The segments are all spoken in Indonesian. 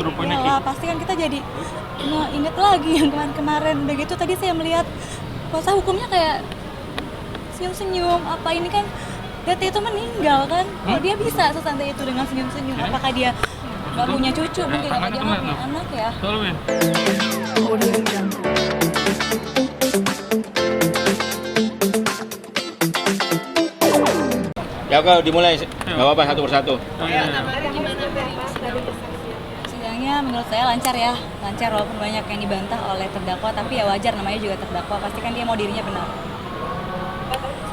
rupanya Iyalah, pasti kan kita jadi inget lagi yang kemarin-kemarin. Udah gitu tadi saya melihat kuasa hukumnya kayak senyum-senyum. Apa ini kan Dete itu meninggal kan? Kok dia bisa sesantai itu dengan senyum-senyum? Apakah dia nggak punya cucu? Mungkin apa dia nggak punya anak ya? Ya kalau dimulai, nggak apa-apa satu persatu. Sidangnya menurut saya lancar ya, lancar walaupun banyak yang dibantah oleh terdakwa, tapi ya wajar namanya juga terdakwa, pasti kan dia mau dirinya benar.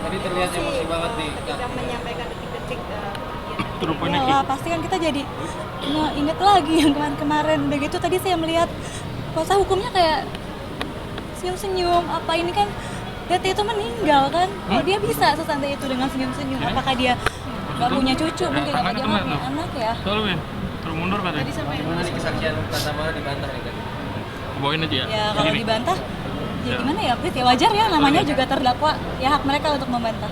Tadi terlihat emosi banget nih. Tidak menyampaikan detik-detik Iyalah, pasti kan kita jadi inget lagi yang kemarin-kemarin. Udah gitu tadi saya melihat kuasa hukumnya kayak senyum-senyum. Apa ini kan Dete itu meninggal kan? Kok dia bisa sesantai itu dengan senyum-senyum? Apakah dia nggak punya cucu? Mungkin apa dia nggak punya anak ya? Terus mundur katanya. Tadi sampai Gimana nih kesaksian Kak Tamara dibantah nih tadi? Bawain aja ya. Ya kalau Sini. dibantah, ya gimana ya Prit? Ya wajar ya, namanya juga terdakwa. Ya hak mereka untuk membantah.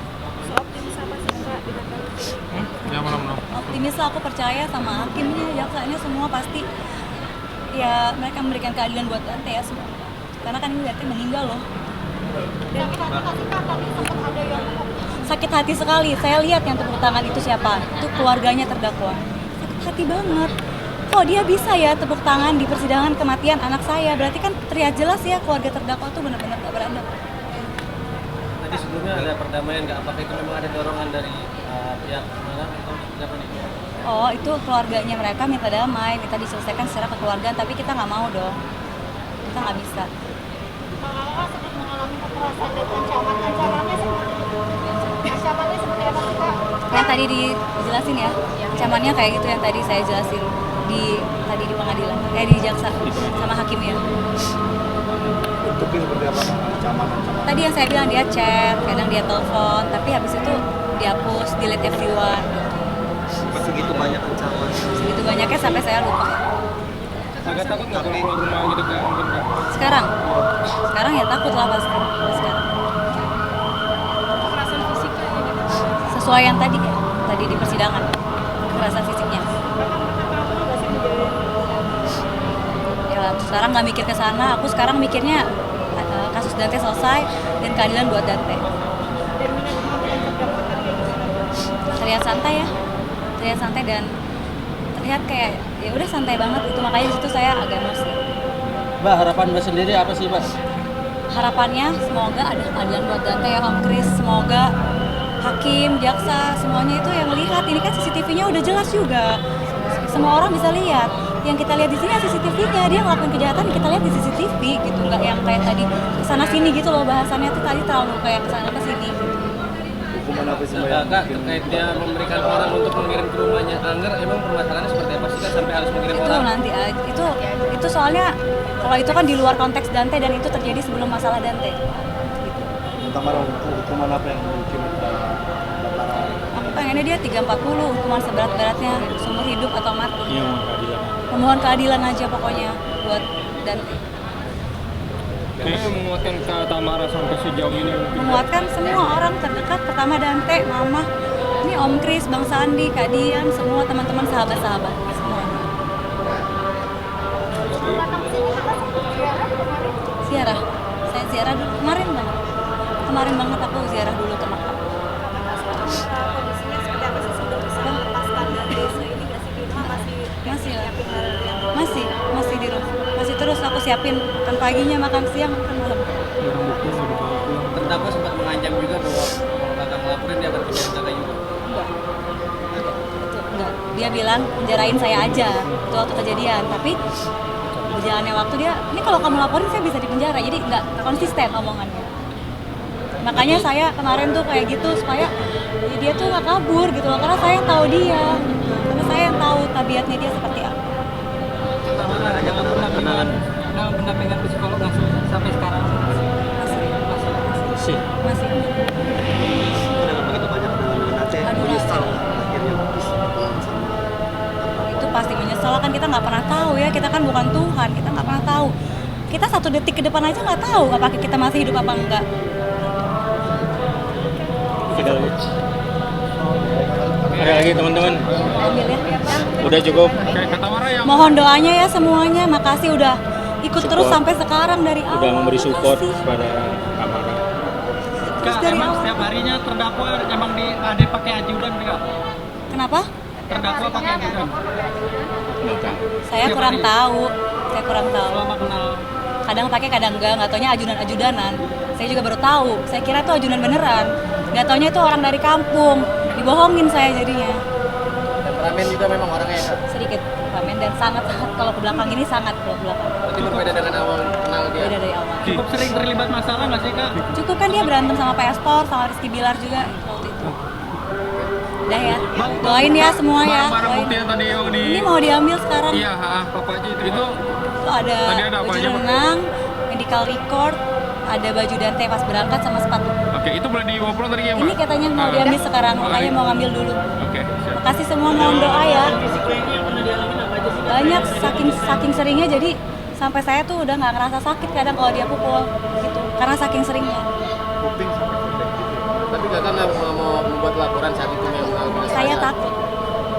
seoptimis apa sih Kak di dalam Ya malam. Optimis lah, aku percaya sama hakimnya, jaksanya semua pasti ya mereka memberikan keadilan buat Dante ya semua. Karena kan ini Dante meninggal loh. Sakit hati sekali. Saya lihat yang tepuk tangan itu siapa? Itu keluarganya terdakwa. Sakit hati banget. Kok dia bisa ya tepuk tangan di persidangan kematian anak saya? Berarti kan terlihat jelas ya keluarga terdakwa tuh benar-benar gak beradab. Tadi sebelumnya ada perdamaian nggak? Apakah itu memang ada dorongan dari pihak mana atau siapa nih? Oh, itu keluarganya mereka minta damai, minta diselesaikan secara kekeluargaan, tapi kita nggak mau dong. Kita nggak bisa. Kakak sempat mengalami kekerasan dan ancamannya seperti apa sih Kak? Yang tadi dijelasin ya, ancamannya kayak gitu yang tadi saya jelasin tadi di pengadilan, di jaksa sama hakim ya. Bentuknya seperti apa? Ancaman. Tadi yang saya bilang dia chat, kadang dia telepon, tapi habis itu dihapus, delete everyone. Segitu banyak ancaman. Segitu banyaknya sampai saya lupa. Agak takut nggak kalau keluar rumah gitu Kak? Mungkin Kak? Sekarang ya takut lah pasti. Sekarang. Kekerasan fisiknya gitu. Sesuai yang tadi ya, tadi di persidangan, kekerasan fisiknya. Ya sekarang nggak mikir ke sana, aku sekarang mikirnya kasus Dante selesai dan keadilan buat Dante. Terlihat santai ya, terlihat santai dan terlihat kayak ya udah santai banget gitu, makanya di situ saya agak emosi. Mbak, harapan Mbak sendiri apa sih Mbak? Harapannya semoga ada keadilan buat Dante ya Om Kris, semoga hakim, jaksa, semuanya itu yang lihat ini kan CCTV-nya udah jelas juga. Semua orang bisa lihat. Yang kita lihat di sini CCTV-nya, dia ngelakuin kejahatan kita lihat di CCTV gitu, nggak yang kayak tadi kesana sini gitu loh, bahasannya tuh tadi terlalu kayak kesana ke sini. Hukuman apa sih? Kak, terkait dia memberikan orang untuk mengirim ke rumahnya Angger, emang permasalahannya seperti apa sih Kak sampai harus mengirim Itu orang? nanti aja, itu soalnya kalau itu kan di luar konteks Dante dan itu terjadi sebelum masalah Dante. Tamara, hukuman apa yang mungkin Aku pengennya dia 340, hukuman seberat-beratnya, seumur hidup atau mati. Iya, keadilan. Memohon keadilan aja pokoknya buat Dante. Kayaknya menguatkan Kak Tamara sampai sejauh ini. Menguatkan semua orang terdekat, pertama Dante, Mama, ini Om Kris, Bang Sandi, Kak Dian, semua teman-teman sahabat-sahabat semua. Ziarah, saya ziarah dulu kemarin banget aku ziarah dulu ke makam. Kondisinya seperti apa sih sudah bisa melepaskan dari desa ini nggak sih di rumah Masih lah. nyiapin hal yang Masih di rumah, masih terus aku siapin makan paginya, makan siang, makan malam. Terdakwa sempat mengancam juga bahwa bakal ngelaporin dia akan penjara juga. Enggak, dia bilang penjarain saya aja itu waktu kejadian, tapi berjalannya waktu dia, ini kalau kamu laporin saya bisa dipenjara, jadi nggak konsisten omongannya. Makanya saya kemarin tuh kayak gitu supaya ya dia tuh nggak kabur gitu loh, karena saya tahu dia, karena saya yang tahu tabiatnya dia seperti apa. Tamara, jangan pendampingan psikolog langsung sampai sekarang. Masih. Dengan begitu banyak nanti Aduh, menyesal Nat. akhirnya bisa pulang sama Itu pasti menyesal kan, kita nggak pernah tahu ya, kita kan bukan Tuhan, kita nggak pernah tahu. Kita 1 detik ke depan aja nggak tahu apakah kita masih hidup apa enggak. tidak. Ada lagi teman-teman? Ambil ya. Udah cukup? Kayak kata Mara yang Mohon doanya ya semuanya. Makasih udah ikut terus Support. sampai sekarang dari awal. Udah memberi support Makasih. kepada Kamara. Terus dari emang awal. setiap harinya terdakwa emang ada pakai ajudan Kak? Kenapa? Terdakwa pakai ajudan. Nggak tahu. Saya kurang tahu. Saya kurang tahu. Selama kenal Kadang pakai, kadang enggak taunya ajudan-ajudanan. Saya juga baru tahu. Saya kira itu ajudan beneran. Nggak taunya itu orang dari kampung. Dibohongin saya jadinya. Temperamen juga memang orangnya ya, Kak. Sedikit ramen dan sangat-sangat kalau ke belakang ini sangat kalau ke belakang. Berarti berbeda dengan awal kenal dia. Beda dari awal. cukup sering terlibat masalah nggak sih Kak? Cukup kan dia berantem sama Pak Estor, sama Rizky Bilar juga waktu itu. Udah ya. Doain ya semua ya. Barang Doain. bukti yang tadi yang di Ini mau diambil sekarang. iya, pokoknya itu Tuh ada Tadi ada apa baju aja, Pak? renang, medical record, ada baju Dante pas berangkat sama sepatu. Oke, itu boleh dibawa pulang tadi ya, Mbak? Ini katanya mau diambil sekarang, makanya mau ngambil dulu. Oke, siap. Makasih semua, mohon doa ya. Banyak saking seringnya jadi sampai saya tuh udah nggak ngerasa sakit kadang kalau dia pukul gitu karena saking seringnya. Kuping sampai pendek gitu. Tapi Kakak nggak mau membuat laporan saat itu memang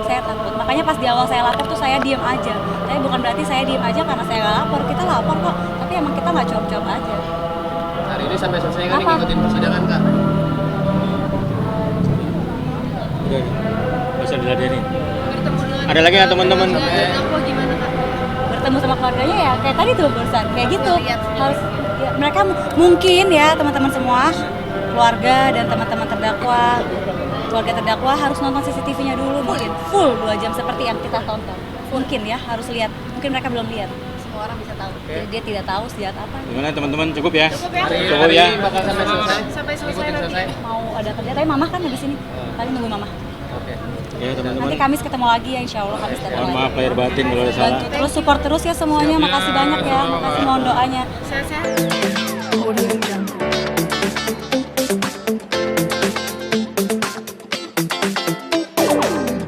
Saya takut, makanya pas di awal saya lapor tuh saya diem aja. Tapi bukan berarti saya diem aja karena saya nggak lapor, kita lapor kok, tapi emang kita nggak cuap-cuap aja. Hari ini sampai selesai kan Apa? ngikutin persidangan, Kak? Udah, nggak usah diladenin. Ada lagi nggak teman-teman? Bertemu sama keluarganya ya kayak tadi tuh barusan, kayak gitu. Harus ya, mereka mungkin ya teman-teman semua, keluarga dan teman-teman terdakwa, keluarga terdakwa harus nonton CCTV-nya dulu mungkin full 2 jam seperti yang kita tonton. Mungkin ya harus lihat, mungkin mereka belum lihat. Semua orang bisa tahu. Jadi dia tidak tahu senjata apa. Gimana teman-teman? Cukup ya? Hari Cukup ya? ini bakal sampai selesai. Sampai Selesai. Mau ada kerja, tapi mama kan di sini. Tadi nunggu mama. Oke. Ya teman-teman. Nanti Kamis ketemu lagi ya, insya Allah Kamis datang Mohon lagi. maaf lahir batin kalau ada salah. Bantu terus support terus ya semuanya. Makasih banyak ya. Makasih mohon doanya. Sehat-sehat.